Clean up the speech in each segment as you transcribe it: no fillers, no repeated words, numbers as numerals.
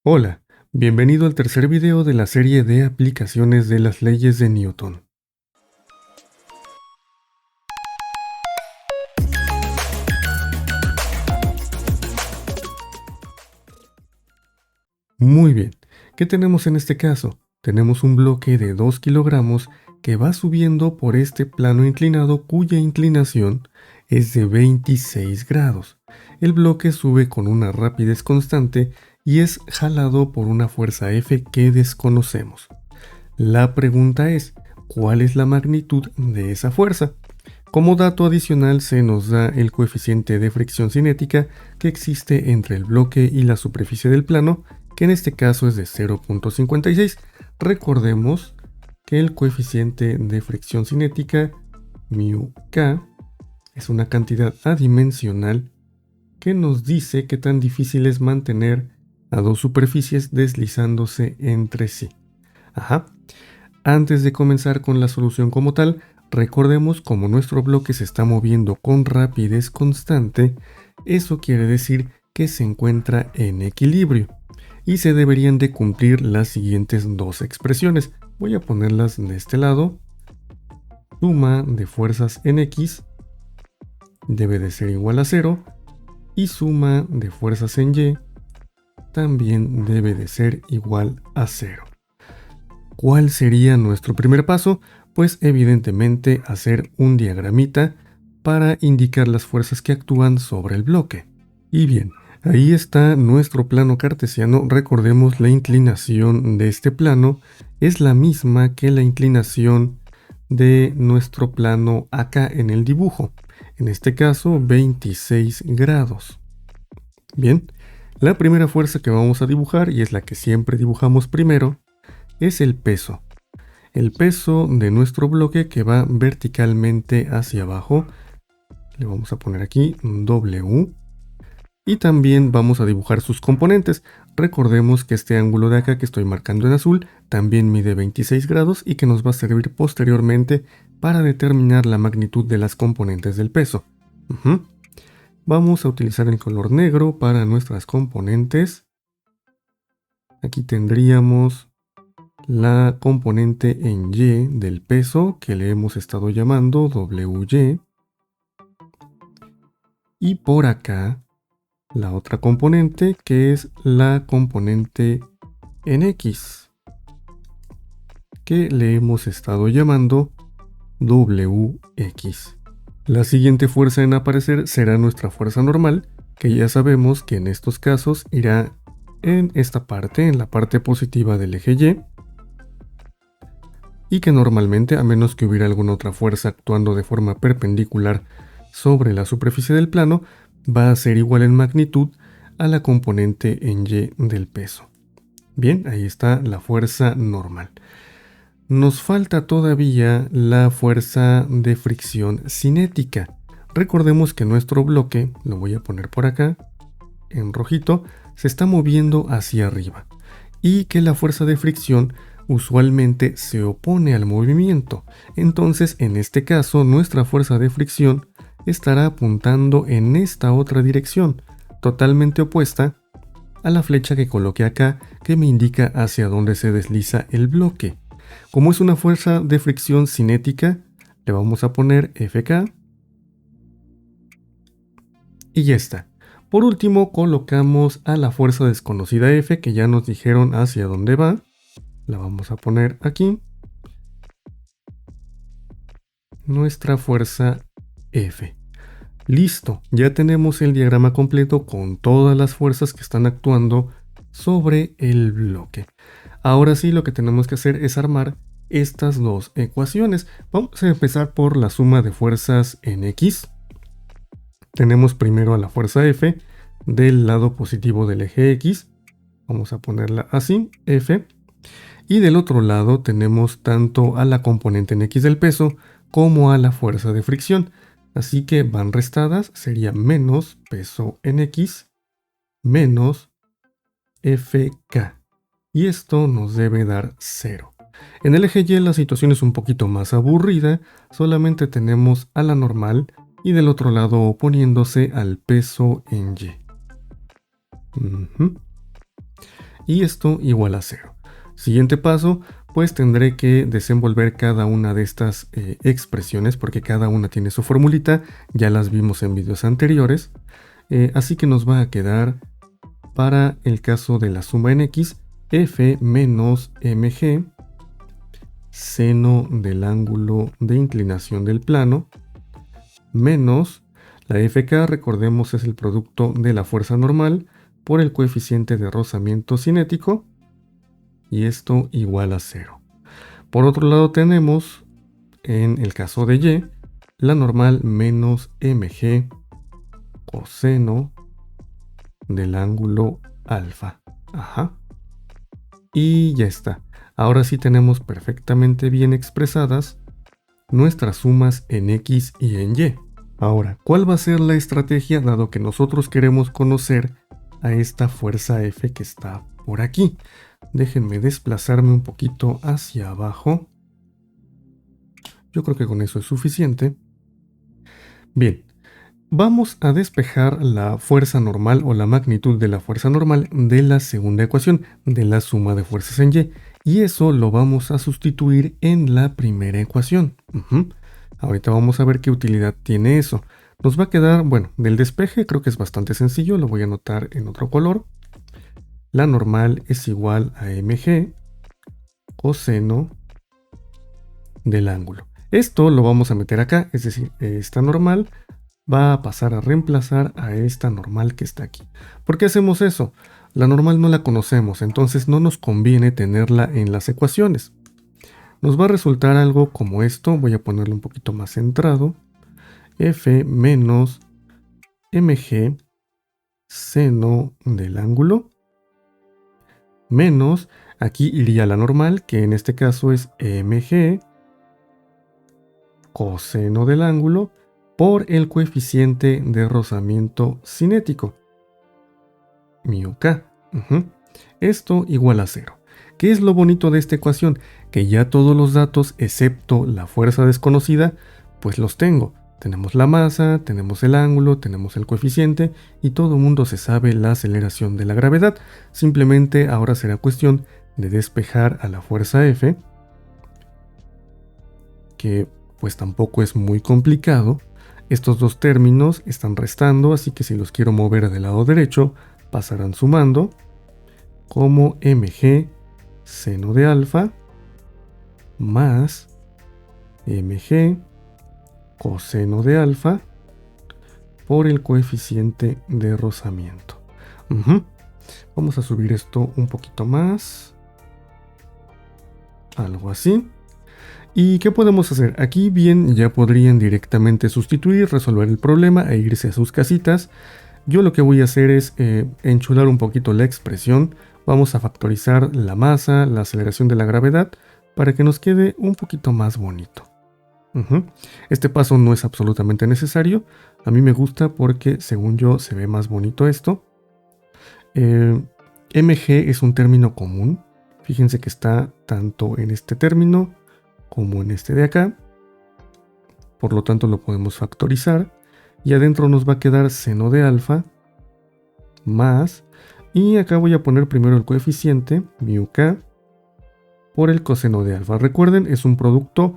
Hola, bienvenido al tercer video de la serie de aplicaciones de las leyes de Newton. Muy bien, ¿qué tenemos en este caso? Tenemos un bloque de 2 kilogramos que va subiendo por este plano inclinado cuya inclinación es de 26 grados. El bloque sube con una rapidez constante y es jalado por una fuerza F que desconocemos. La pregunta es, ¿cuál es la magnitud de esa fuerza? Como dato adicional se nos da el coeficiente de fricción cinética que existe entre el bloque y la superficie del plano, que en este caso es de 0.56. Recordemos que el coeficiente de fricción cinética, μk, es una cantidad adimensional que nos dice qué tan difícil es mantener a dos superficies deslizándose entre sí. Antes de comenzar con la solución como tal, recordemos como nuestro bloque se está moviendo con rapidez constante, eso quiere decir que se encuentra en equilibrio y se deberían de cumplir las siguientes dos expresiones. Voy a ponerlas de este lado. Suma de fuerzas en X debe de ser igual a 0 y suma de fuerzas en Y también debe de ser igual a 0. ¿Cuál sería nuestro primer paso? Pues evidentemente hacer un diagramita para indicar las fuerzas que actúan sobre el bloque. Y bien, ahí está nuestro plano cartesiano. Recordemos, la inclinación de este plano es la misma que la inclinación de nuestro plano acá en el dibujo. En este caso, 26 grados. Bien, la primera fuerza que vamos a dibujar, y es la que siempre dibujamos primero, es el peso. El peso de nuestro bloque que va verticalmente hacia abajo. Le vamos a poner aquí W. Y también vamos a dibujar sus componentes. Recordemos que este ángulo de acá que estoy marcando en azul también mide 26 grados y que nos va a servir posteriormente para determinar la magnitud de las componentes del peso. Vamos a utilizar el color negro para nuestras componentes. Aquí tendríamos la componente en Y del peso que le hemos estado llamando WY. Y por acá la otra componente que es la componente en X que le hemos estado llamando WX. La siguiente fuerza en aparecer será nuestra fuerza normal, que ya sabemos que en estos casos irá en esta parte, en la parte positiva del eje Y, y que normalmente, a menos que hubiera alguna otra fuerza actuando de forma perpendicular sobre la superficie del plano, va a ser igual en magnitud a la componente en Y del peso. Bien, ahí está la fuerza normal. Nos falta todavía la fuerza de fricción cinética. Recordemos que nuestro bloque, lo voy a poner por acá, en rojito, se está moviendo hacia arriba y que la fuerza de fricción usualmente se opone al movimiento. Entonces, en este caso, nuestra fuerza de fricción estará apuntando en esta otra dirección, totalmente opuesta a la flecha que coloqué acá, que me indica hacia dónde se desliza el bloque. Como es una fuerza de fricción cinética, le vamos a poner FK y ya está. Por último, colocamos a la fuerza desconocida F, que ya nos dijeron hacia dónde va. La vamos a poner aquí. Nuestra fuerza F. Listo, ya tenemos el diagrama completo con todas las fuerzas que están actuando sobre el bloque. Ahora sí, lo que tenemos que hacer es armar estas dos ecuaciones. Vamos a empezar por la suma de fuerzas en X. Tenemos primero a la fuerza F del lado positivo del eje X. Vamos a ponerla así, F. Y del otro lado tenemos tanto a la componente en X del peso como a la fuerza de fricción. Así que van restadas, sería menos peso en X menos FK. Y esto nos debe dar 0. En el eje Y la situación es un poquito más aburrida, solamente tenemos a la normal y del otro lado oponiéndose al peso en Y. y esto igual a 0. Siguiente paso, pues tendré que desenvolver cada una de estas expresiones porque cada una tiene su formulita, ya las vimos en videos anteriores, así que nos va a quedar para el caso de la suma en x, f menos mg, seno del ángulo de inclinación del plano, menos la fk, recordemos, es el producto de la fuerza normal por el coeficiente de rozamiento cinético, y esto igual a 0. Por otro lado tenemos, en el caso de y, la normal menos mg coseno del ángulo alfa. Ajá. Y ya está. Ahora sí tenemos perfectamente bien expresadas nuestras sumas en x y en y. Ahora, ¿cuál va a ser la estrategia dado que nosotros queremos conocer a esta fuerza F que está por aquí? Déjenme desplazarme un poquito hacia abajo. Yo creo que con eso es suficiente. Bien, vamos a despejar la fuerza normal o la magnitud de la fuerza normal de la segunda ecuación, de la suma de fuerzas en y. Y eso lo vamos a sustituir en la primera ecuación. Ahorita vamos a ver qué utilidad tiene eso. Nos va a quedar, bueno, del despeje creo que es bastante sencillo, lo voy a anotar en otro color. La normal es igual a mg coseno del ángulo. Esto lo vamos a meter acá, es decir, esta normal va a pasar a reemplazar a esta normal que está aquí. ¿Por qué hacemos eso? La normal no la conocemos, entonces no nos conviene tenerla en las ecuaciones. Nos va a resultar algo como esto, voy a ponerlo un poquito más centrado. F menos mg seno del ángulo menos, aquí iría la normal, que en este caso es mg coseno del ángulo por el coeficiente de rozamiento cinético, mu k. Esto igual a 0. ¿Qué es lo bonito de esta ecuación? Que ya todos los datos, excepto la fuerza desconocida, pues los tengo. Tenemos la masa, tenemos el ángulo, tenemos el coeficiente y todo el mundo se sabe la aceleración de la gravedad. Simplemente ahora será cuestión de despejar a la fuerza F, que pues tampoco es muy complicado. Estos dos términos están restando, así que si los quiero mover del lado derecho, pasarán sumando como mg seno de alfa más mg coseno de alfa por el coeficiente de rozamiento. Vamos a subir esto un poquito más. Algo así. ¿Y qué podemos hacer? Aquí bien ya podrían directamente sustituir, resolver el problema e irse a sus casitas. Yo lo que voy a hacer es enchular un poquito la expresión. Vamos a factorizar la masa, la aceleración de la gravedad, para que nos quede un poquito más bonito. Este paso no es absolutamente necesario. A mí me gusta porque, según yo, se ve más bonito esto. mg es un término común. Fíjense que está tanto en este término como en este de acá. Por lo tanto, lo podemos factorizar. Y adentro nos va a quedar seno de alfa más. Y acá voy a poner primero el coeficiente, mu k, por el coseno de alfa. Recuerden, es un producto.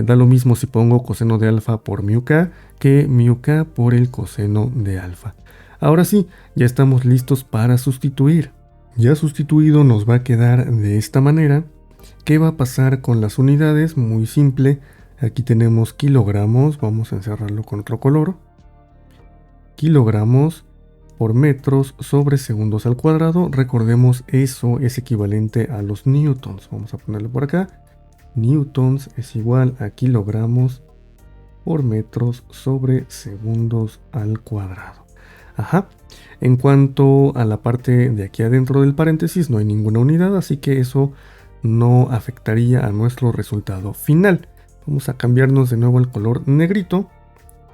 Da lo mismo si pongo coseno de alfa por mu k que mu k por el coseno de alfa. Ahora sí, ya estamos listos para sustituir. Ya sustituido nos va a quedar de esta manera. ¿Qué va a pasar con las unidades? Muy simple. Aquí tenemos kilogramos. Vamos a encerrarlo con otro color. Kilogramos por metros sobre segundos al cuadrado. Recordemos, eso es equivalente a los newtons. Vamos a ponerlo por acá. Newtons es igual a kilogramos por metros sobre segundos al cuadrado. En cuanto a la parte de aquí adentro del paréntesis, no hay ninguna unidad, así que eso no afectaría a nuestro resultado final. Vamos a cambiarnos de nuevo al color negrito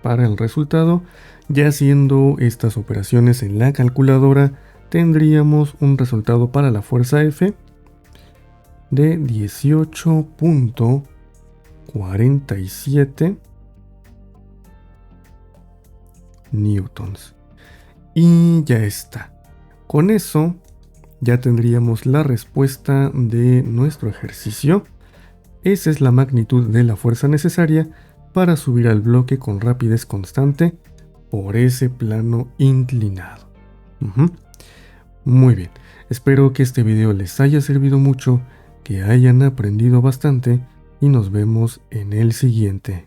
para el resultado. Ya haciendo estas operaciones en la calculadora, tendríamos un resultado para la fuerza F de 18.47 newtons. Y ya está. Con eso ya tendríamos la respuesta de nuestro ejercicio. Esa es la magnitud de la fuerza necesaria para subir al bloque con rapidez constante por ese plano inclinado. Muy bien, espero que este video les haya servido mucho, que hayan aprendido bastante y nos vemos en el siguiente.